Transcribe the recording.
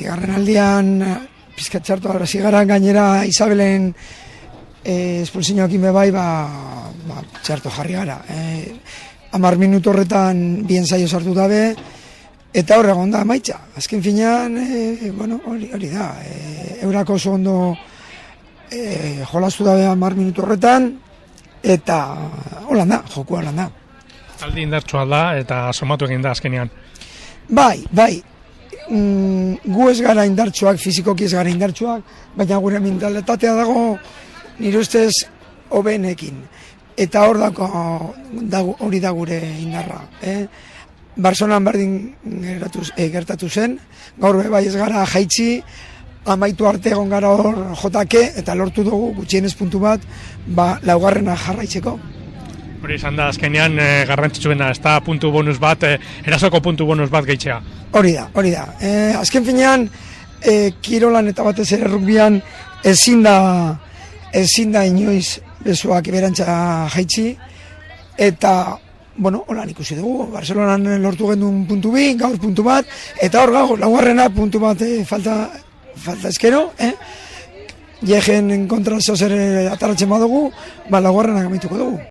bigarren aldian pizkat txartu zigaran gainera Isabelen espulsioekin bai, txartu jarri gara. 10 minutu horretan bien zaio sartu dabe, eta horre egon da maitza. Azken finean, hori da, eurako oso ondo jolastu dabe 10 minutu horretan, eta holan da, joku holan da. Talde indartsua da, eta somatu egin da azkenean. Bai, gu ez gara indartsuak, fizikoki ez gara indartsuak, baina gure mentalitatea dago nire ustez hobenekin. Eta hori da gure indarra. Barcelonan berdin gertatu zen, gaur bai ez gara jaitsi, amaitu arte egon gara hor jotake, eta lortu dugu gutxienez puntu bat, laugarrena jarraitzeko. Hori izan da, azkenean garrantzitsuena, ez da puntu bonus bat, erasoko puntu bonus bat gehitzea. Hori da. Azken finean, kirolan eta batez ere rugbian ezin da inoiz besoak berantza jaitsi, eta, holan ikusi dugu, Barcelonan lortu gendun puntu bi, gaur puntu bat, eta hor gaur, laugarrena puntu bat falta ezkero, jegen kontra zozer ataratzen badugu, laugarrenak amaituko dugu.